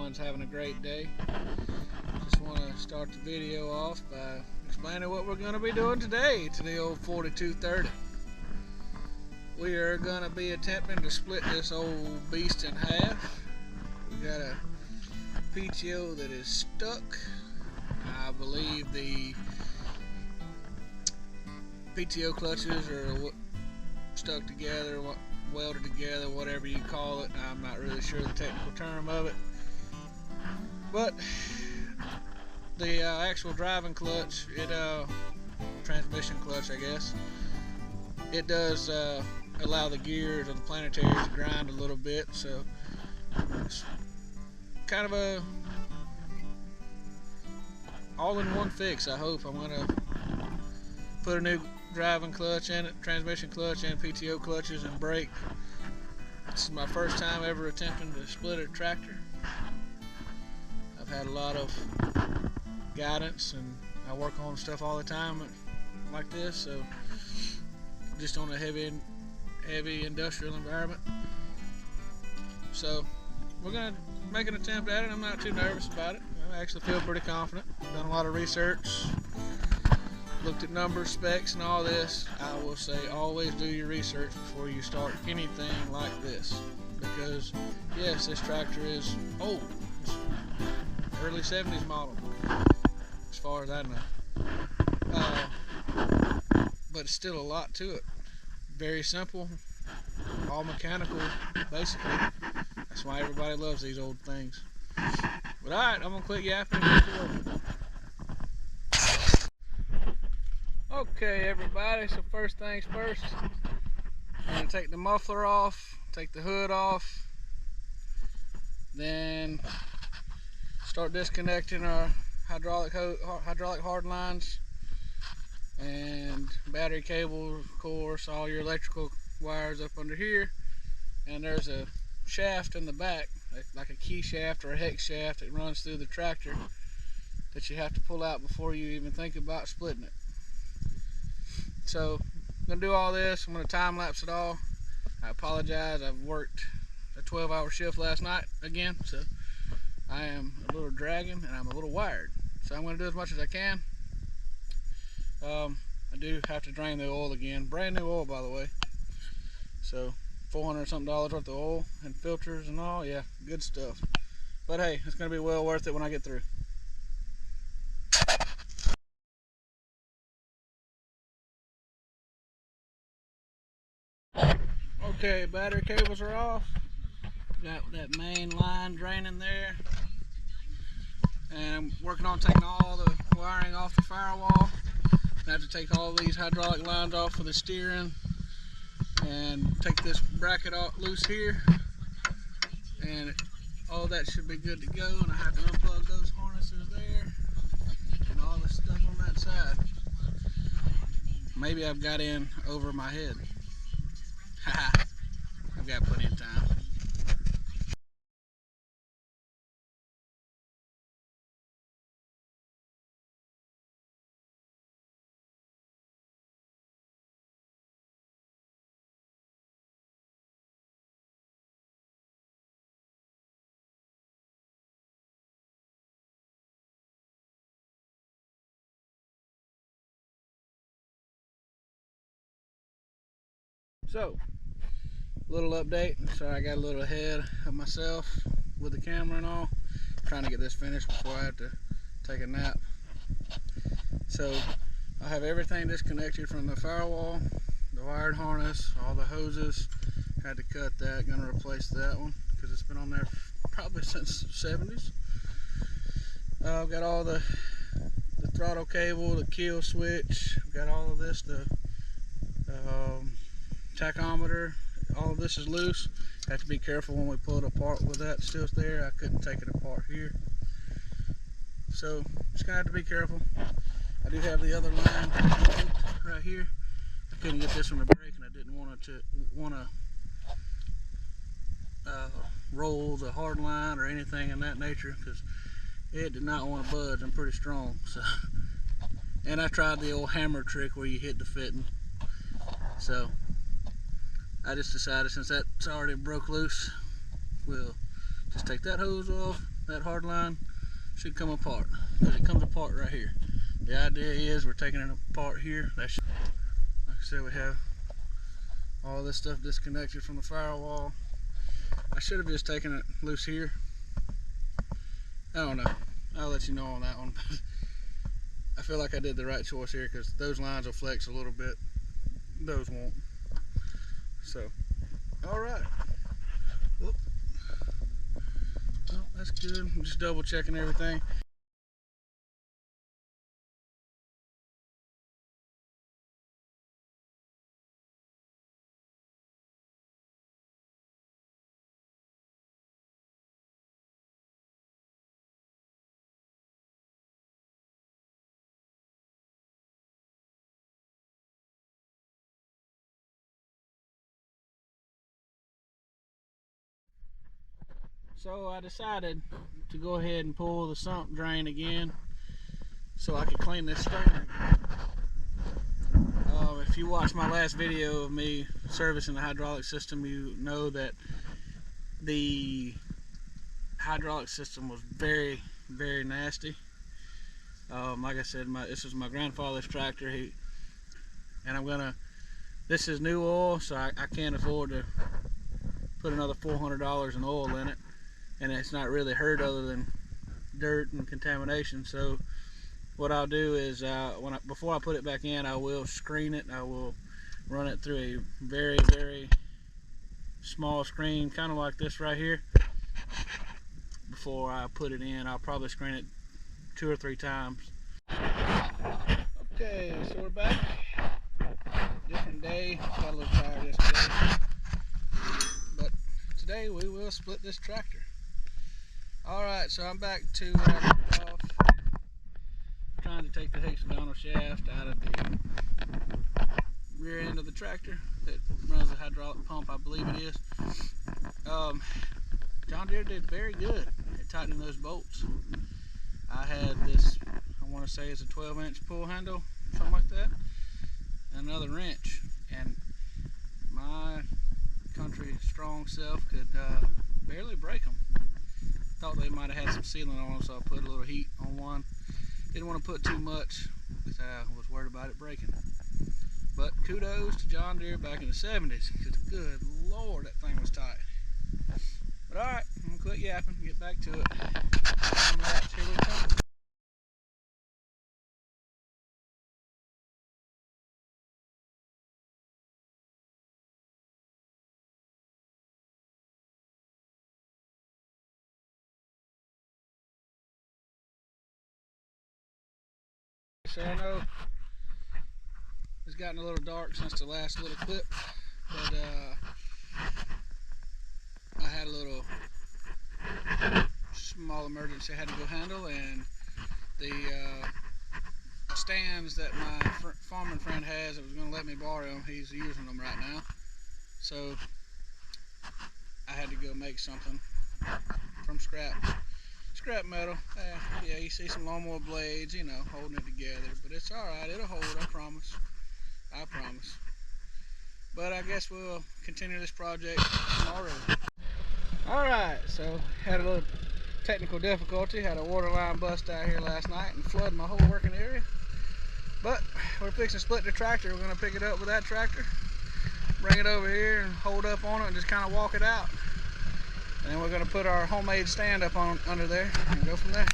everyone's having a great day. Just want to start the video off by explaining what we're going to be doing today to the old 4230. We are going to be attempting to split this old beast in half. We got a PTO that is stuck. I believe the PTO clutches are stuck together, welded together, whatever you call it. I'm not really sure the technical term of it, but the actual driving clutch, transmission clutch I guess, it does allow the gears of the planetaries to grind a little bit, so it's kind of a all-in-one fix. I hope. I'm gonna put a new driving clutch in it, transmission clutch and PTO clutches and brake. This is my first time ever attempting to split a tractor. I've had a lot of guidance and I work on stuff all the time like this, so just on a heavy industrial environment. So we're gonna make an attempt at it. I'm not too nervous about it. I actually feel pretty confident. I've done a lot of research, looked at numbers, specs, and all this. I will say always do your research before you start anything like this, because yes, this tractor is old. It's early 70s model as far as I know, but it's still a lot to it. Very simple, all mechanical basically. That's why everybody loves these old things. But alright, I'm gonna quit yapping and get to work. Okay everybody, so first things first, I'm going to take the muffler off, take the hood off, then start disconnecting our hydraulic hard lines and battery cable, of course, all your electrical wires up under here. And there's a shaft in the back, like a key shaft or a hex shaft that runs through the tractor that you have to pull out before you even think about splitting it. So I'm going to do all this. I'm going to time lapse it all. I apologize, I've worked a 12-hour shift last night again, so I am a little dragging and I'm a little wired. So I'm going to do as much as I can. I do have to drain the oil again. Brand new oil, by the way. So $400 something worth of oil and filters and all. Yeah, good stuff. But hey, it's going to be well worth it when I get through. Okay, battery cables are off. Got that main line draining there. And I'm working on taking all the wiring off the firewall. I have to take all these hydraulic lines off for the steering and take this bracket off loose here. And all that should be good to go. And I have to unplug those harnesses there and all the stuff on that side. Maybe I've got in over my head. Haha, I've got plenty of time. So, little update. Sorry I got a little ahead of myself with the camera and all. I'm trying to get this finished before I have to take a nap. So I have everything disconnected from the firewall, the wired harness, all the hoses. Had to cut that. Gonna replace that one because it's been on there probably since the 70s. I've got all the throttle cable, the kill switch. I've got all of this, the tachometer. All of this is loose. Have to be careful when we pull it apart with that still there. I couldn't take it apart here, so just gonna have to be careful. I do have the other line right here. I couldn't get this on the brake, and I didn't want to roll the hard line or anything in that nature because it did not want to budge. I'm pretty strong, so. And I tried the old hammer trick where you hit the fitting, so I just decided since that's already broke loose, we'll just take that hose off, that hard line should come apart, because it comes apart right here. The idea is we're taking it apart here. Like I said, we have all this stuff disconnected from the firewall. I should have just taken it loose here. I don't know. I'll let you know on that one. I feel like I did the right choice here, because those lines will flex a little bit. Those won't. So, alright. Oh, that's good. I'm just double checking everything. So I decided to go ahead and pull the sump drain again so I could clean this steering. If you watched my last video of me servicing the hydraulic system, you know that the hydraulic system was very, very nasty. Like I said, this is my grandfather's tractor, this is new oil, so I can't afford to put another $400 in oil in it, and it's not really hurt other than dirt and contamination. So what I'll do is before I put it back in, I will screen it. I will run it through a very, very small screen, kind of like this right here. Before I put it in, I'll probably screen it 2 or 3 times. Okay, so we're back. Different day. Got a little tired yesterday, but today we will split this tractor. Alright, so I'm back to where I left off, trying to take the hexagonal shaft out of the rear end of the tractor that runs the hydraulic pump, I believe it is. John Deere did very good at tightening those bolts. I had this, I want to say it's a 12-inch pull handle, something like that, and another wrench, and my country strong self could barely break them. Thought they might have had some sealant on them, so I put a little heat on one. Didn't want to put too much because I was worried about it breaking. But kudos to John Deere back in the 70s, because good Lord, that thing was tight. But alright, I'm going to quit yapping and get back to it. Here we come. So I know it's gotten a little dark since the last little clip, but I had a little small emergency I had to go handle, and the stands that my farming friend has that was going to let me borrow them, he's using them right now, so I had to go make something from scrap metal. Yeah, you see some lawnmower blades, you know, holding it together, but it's alright, it'll hold, I promise. But I guess we'll continue this project tomorrow. Alright, so had a little technical difficulty, had a water line bust out here last night and flooded my whole working area. But we're fixing to split the tractor. We're going to pick it up with that tractor, bring it over here and hold up on it and just kind of walk it out. And then we're going to put our homemade stand up on under there and go from there.